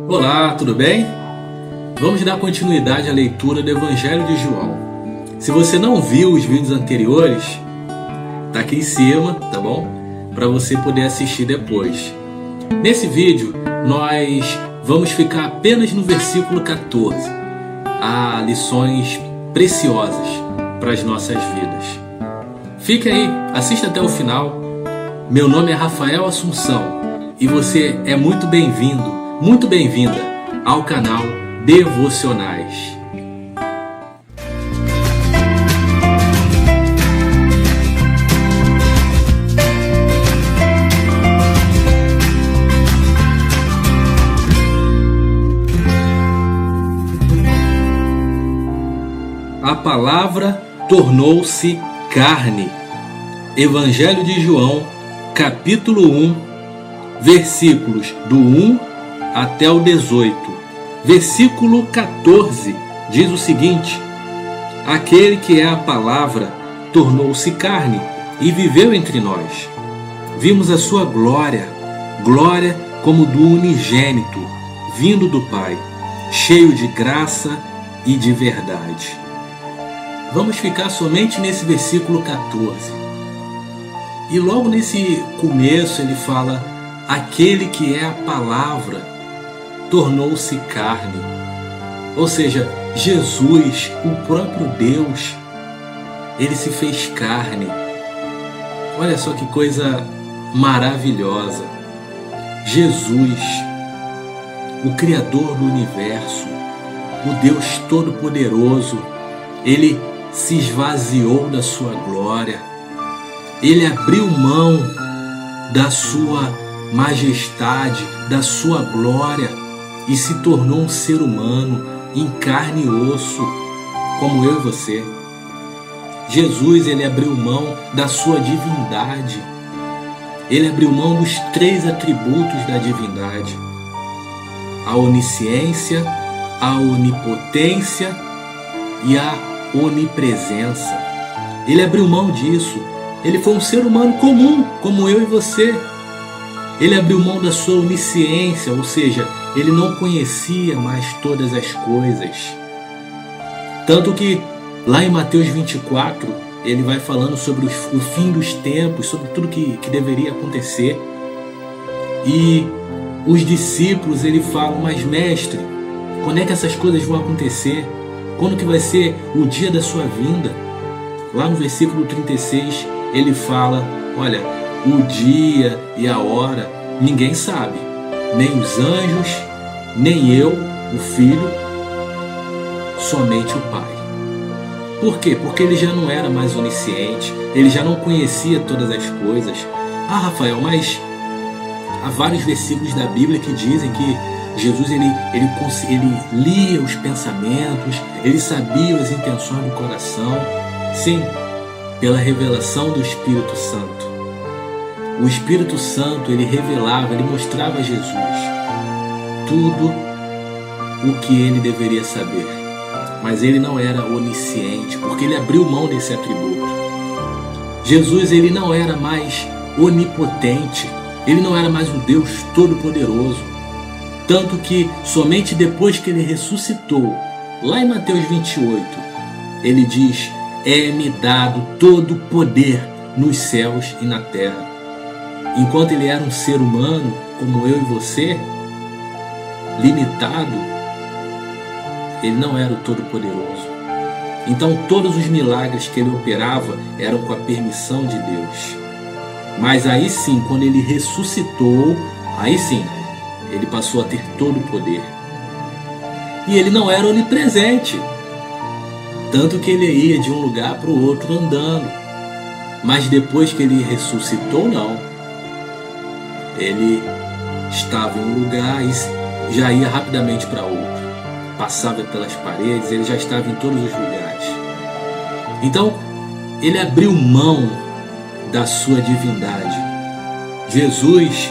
Olá, tudo bem? Vamos dar continuidade à leitura do Evangelho de João. Se você não viu os vídeos anteriores, tá aqui em cima, tá bom? Para você poder assistir depois. Nesse vídeo, nós vamos ficar apenas no versículo 14. Há lições preciosas para as nossas vidas. Fique aí, assista até o final. Meu nome é Rafael Assunção e você é muito bem-vindo, muito bem-vinda ao canal Devocionais. A palavra tornou-se carne. Evangelho de João, capítulo 1, versículos do 1 até o 18. Versículo 14 diz o seguinte: Aquele que é a palavra tornou-se carne e viveu entre nós. Vimos a sua glória, glória como do unigênito, vindo do Pai, cheio de graça e de verdade. Vamos ficar somente nesse versículo 14. E logo nesse começo ele fala: aquele que é a palavra tornou-se carne. Ou seja, Jesus, o próprio Deus, ele se fez carne. Olha só que coisa maravilhosa. Jesus, o Criador do universo, o Deus Todo-Poderoso, ele se esvaziou da sua glória. Ele abriu mão da sua majestade, da sua glória e se tornou um ser humano em carne e osso, como eu e você. Jesus, ele abriu mão da sua divindade. Ele abriu mão dos 3 atributos da divindade: a onisciência, a onipotência e a onipresença. Ele abriu mão disso. Ele foi um ser humano comum, como eu e você. Ele abriu mão da sua onisciência, ou seja, ele não conhecia mais todas as coisas. Tanto que lá em Mateus 24, ele vai falando sobre o fim dos tempos, sobre tudo que deveria acontecer. E os discípulos, ele falam: mas mestre, quando é que essas coisas vão acontecer? Quando que vai ser o dia da sua vinda? Lá no versículo 36, ele fala: olha, o dia e a hora ninguém sabe, nem os anjos, nem eu, o Filho, somente o Pai. Por quê? Porque ele já não era mais onisciente, ele já não conhecia todas as coisas. Ah, Rafael, mas há vários versículos da Bíblia que dizem que Jesus ele lia os pensamentos, ele sabia as intenções do coração. Sim, pela revelação do Espírito Santo. O Espírito Santo, ele revelava, ele mostrava a Jesus tudo o que ele deveria saber. Mas ele não era onisciente, porque ele abriu mão desse atributo. Jesus, ele não era mais onipotente, ele não era mais um Deus Todo-Poderoso. Tanto que somente depois que ele ressuscitou, lá em Mateus 28, ele diz: é-me dado todo o poder nos céus e na terra. Enquanto ele era um ser humano, como eu e você, limitado, ele não era o Todo-Poderoso. Então todos os milagres que ele operava eram com a permissão de Deus. Mas aí sim, quando ele ressuscitou, aí sim, ele passou a ter todo o poder. E ele não era onipresente. Tanto que ele ia de um lugar para o outro andando. Mas depois que ele ressuscitou, não. Ele estava em um lugar e já ia rapidamente para outro. Passava pelas paredes, ele já estava em todos os lugares. Então, ele abriu mão da sua divindade. Jesus,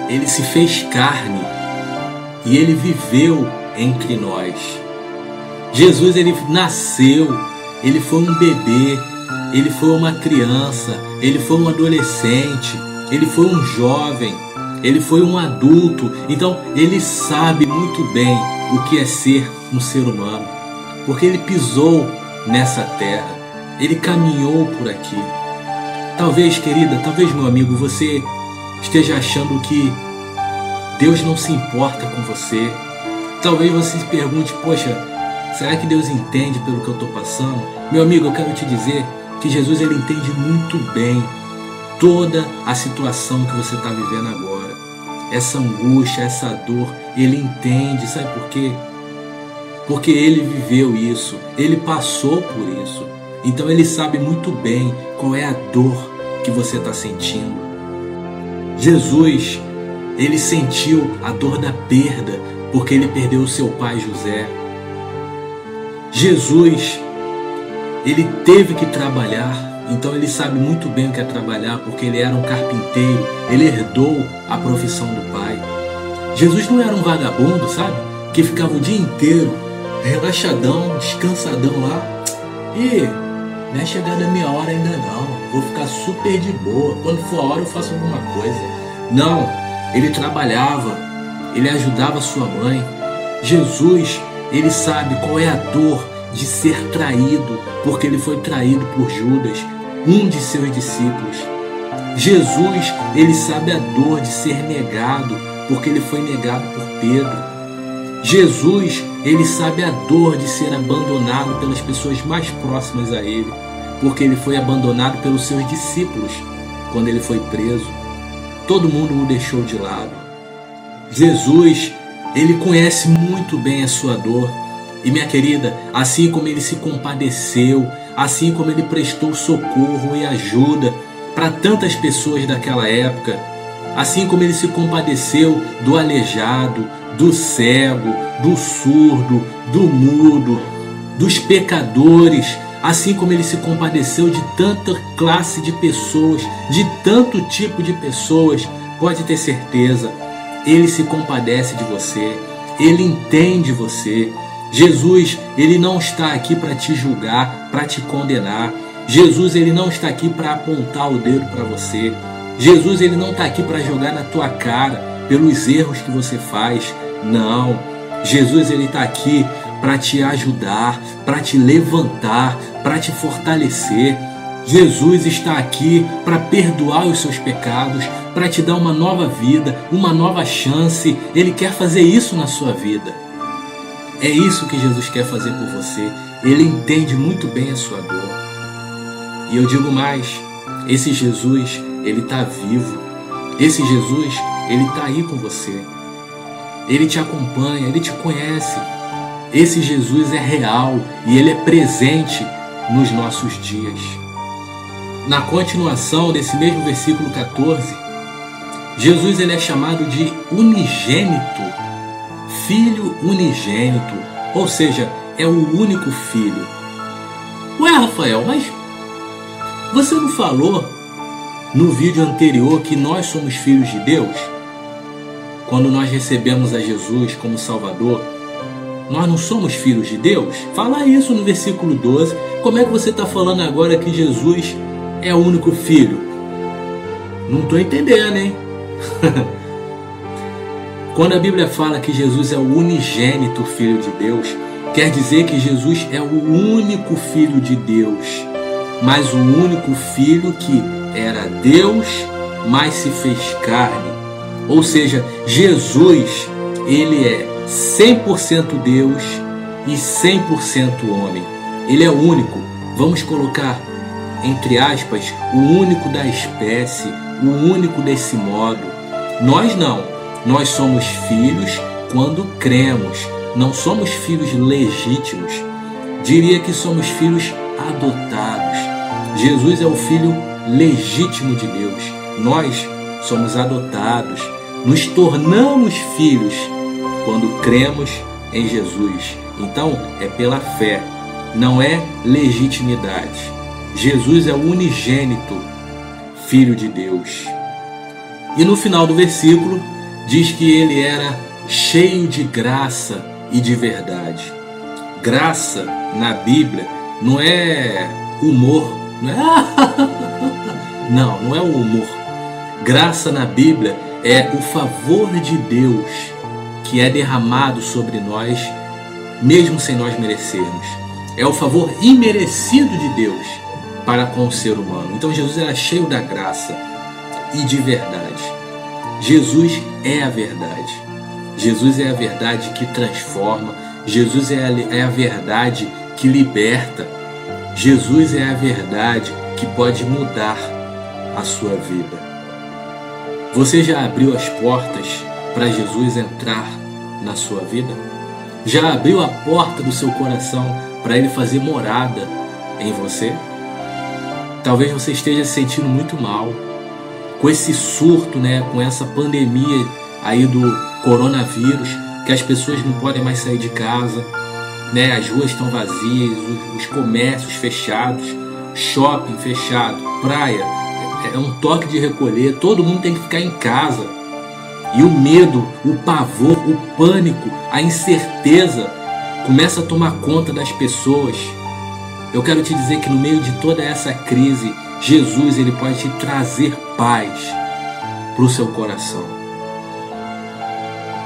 ele se fez carne e ele viveu entre nós. Jesus, ele nasceu, ele foi um bebê, ele foi uma criança, ele foi um adolescente, ele foi um jovem, ele foi um adulto, então ele sabe muito bem o que é ser um ser humano, porque ele pisou nessa terra, ele caminhou por aqui. Talvez, querida, talvez, meu amigo, você esteja achando que Deus não se importa com você. Talvez você se pergunte, poxa, será que Deus entende pelo que eu estou passando? Meu amigo, eu quero te dizer que Jesus, ele entende muito bem toda a situação que você está vivendo agora. Essa angústia, essa dor, ele entende. Sabe por quê? Porque ele viveu isso, ele passou por isso. Então ele sabe muito bem qual é a dor que você está sentindo. Jesus, ele sentiu a dor da perda, porque ele perdeu o seu pai José. Jesus, ele teve que trabalhar, então ele sabe muito bem o que é trabalhar, porque ele era um carpinteiro, ele herdou a profissão do pai. Jesus não era um vagabundo, sabe? Que ficava o dia inteiro relaxadão, descansadão lá. E não é chegada a minha hora ainda não, vou ficar super de boa, quando for a hora eu faço alguma coisa. Não, ele trabalhava, ele ajudava sua mãe. Jesus, ele sabe qual é a dor de ser traído, porque ele foi traído por Judas, um de seus discípulos. Jesus, ele sabe a dor de ser negado, porque ele foi negado por Pedro. Jesus, ele sabe a dor de ser abandonado pelas pessoas mais próximas a ele, porque ele foi abandonado pelos seus discípulos quando ele foi preso. Todo mundo o deixou de lado. Jesus, ele conhece muito bem a sua dor. E minha querida, assim como ele se compadeceu, assim como ele prestou socorro e ajuda para tantas pessoas daquela época, assim como ele se compadeceu do aleijado, do cego, do surdo, do mudo, dos pecadores, assim como ele se compadeceu de tanta classe de pessoas, de tanto tipo de pessoas, pode ter certeza, ele se compadece de você, ele entende você. Jesus, ele não está aqui para te julgar, para te condenar. Jesus, ele não está aqui para apontar o dedo para você. Jesus, ele não está aqui para jogar na tua cara pelos erros que você faz. Não. Jesus, ele está aqui para te ajudar, para te levantar, para te fortalecer. Jesus está aqui para perdoar os seus pecados, para te dar uma nova vida, uma nova chance. Ele quer fazer isso na sua vida. É isso que Jesus quer fazer por você. Ele entende muito bem a sua dor. E eu digo mais, esse Jesus, ele está vivo. Esse Jesus, ele está aí com você. Ele te acompanha, ele te conhece. Esse Jesus é real e ele é presente nos nossos dias. Na continuação desse mesmo versículo 14, Jesus, ele é chamado de unigênito, filho unigênito, ou seja, é o único filho. Ué, Rafael, mas você não falou no vídeo anterior que nós somos filhos de Deus? Quando nós recebemos a Jesus como Salvador, nós não somos filhos de Deus? Fala isso no versículo 12. Como é que você está falando agora que Jesus é o único filho? Não estou entendendo, hein? Quando a Bíblia fala que Jesus é o unigênito Filho de Deus, quer dizer que Jesus é o único Filho de Deus, mas o único Filho que era Deus, mas se fez carne. Ou seja, Jesus, ele é 100% Deus e 100% homem. Ele é o único, vamos colocar entre aspas, o único da espécie, o único desse modo. Nós não, nós somos filhos quando cremos, não somos filhos legítimos. Diria que somos filhos adotados. Jesus é o filho legítimo de Deus. Nós somos adotados, nos tornamos filhos quando cremos em Jesus. Então é pela fé, não é legitimidade. Jesus é o unigênito Filho de Deus. E no final do versículo diz que ele era cheio de graça e de verdade. Graça na Bíblia não é humor, não é o humor. Graça na Bíblia é o favor de Deus que é derramado sobre nós, mesmo sem nós merecermos. É o favor imerecido de Deus para com o ser humano. Então Jesus era cheio da graça e de verdade. Jesus é a verdade. Jesus é a verdade que transforma. Jesus é a verdade que liberta. Jesus é a verdade que pode mudar a sua vida. Você já abriu as portas para Jesus entrar na sua vida? Já abriu a porta do seu coração para Ele fazer morada em você? Talvez você esteja se sentindo muito mal com esse surto, com essa pandemia aí do coronavírus, que as pessoas não podem mais sair de casa, as ruas estão vazias, os comércios fechados, shopping fechado, praia, é um toque de recolher, todo mundo tem que ficar em casa. E o medo, o pavor, o pânico, a incerteza começa a tomar conta das pessoas. Eu quero te dizer que no meio de toda essa crise, Jesus ele pode te trazer paz para o seu coração.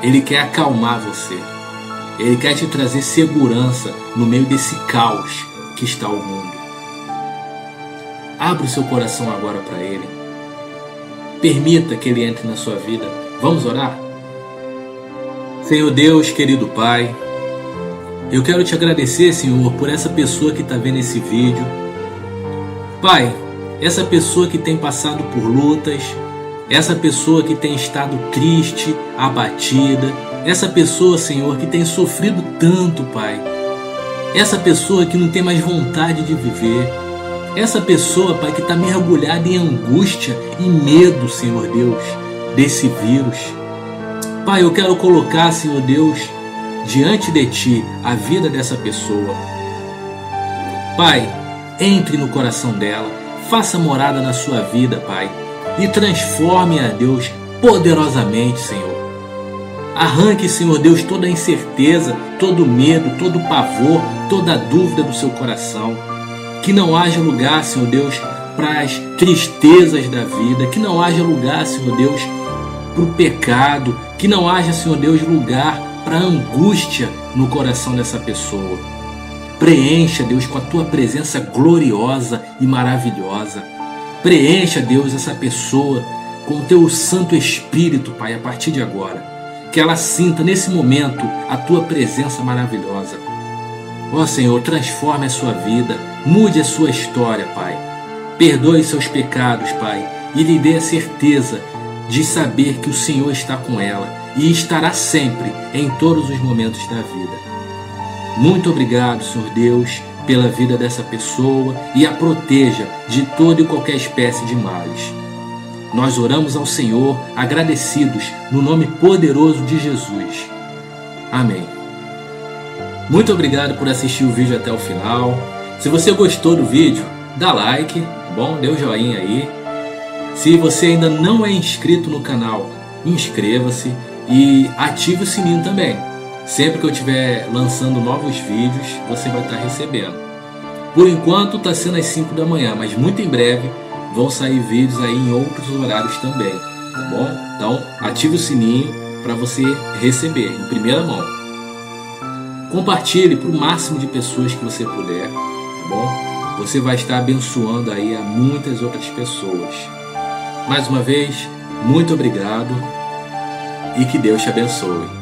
Ele quer acalmar você. Ele quer te trazer segurança no meio desse caos que está o mundo. Abra o seu coração agora para Ele. Permita que Ele entre na sua vida. Vamos orar? Senhor Deus, querido Pai, eu quero te agradecer, Senhor, por essa pessoa que está vendo esse vídeo. Pai, essa pessoa que tem passado por lutas, essa pessoa que tem estado triste, abatida, essa pessoa, Senhor, que tem sofrido tanto, Pai, essa pessoa que não tem mais vontade de viver, essa pessoa, Pai, que está mergulhada em angústia e medo, Senhor Deus, desse vírus. Pai, eu quero colocar, Senhor Deus, diante de Ti a vida dessa pessoa. Pai, entre no coração dela, faça morada na sua vida, Pai, e transforme-a, Deus, poderosamente, Senhor. Arranque, Senhor Deus, toda a incerteza, todo o medo, todo o pavor, toda a dúvida do seu coração. Que não haja lugar, Senhor Deus, para as tristezas da vida. Que não haja lugar, Senhor Deus, para o pecado. Que não haja, Senhor Deus, lugar para a angústia no coração dessa pessoa. Preencha, Deus, com a Tua presença gloriosa e maravilhosa. Preencha, Deus, essa pessoa com o Teu Santo Espírito, Pai, a partir de agora. Que ela sinta nesse momento a Tua presença maravilhosa. Ó Senhor, transforme a sua vida, mude a sua história, Pai. Perdoe seus pecados, Pai, e lhe dê a certeza de saber que o Senhor está com ela e estará sempre em todos os momentos da vida. Muito obrigado, Senhor Deus, pela vida dessa pessoa e a proteja de toda e qualquer espécie de males. Nós oramos ao Senhor agradecidos no nome poderoso de Jesus. Amém. Muito obrigado por assistir o vídeo até o final. Se você gostou do vídeo, dá like, tá bom? Dê um joinha aí. Se você ainda não é inscrito no canal, inscreva-se e ative o sininho também. Sempre que eu estiver lançando novos vídeos, você vai estar recebendo. Por enquanto está sendo às 5 da manhã, mas muito em breve vão sair vídeos aí em outros horários também, tá bom? Então ative o sininho para você receber em primeira mão. Compartilhe para o máximo de pessoas que você puder, tá bom? Você vai estar abençoando aí a muitas outras pessoas. Mais uma vez, muito obrigado e que Deus te abençoe.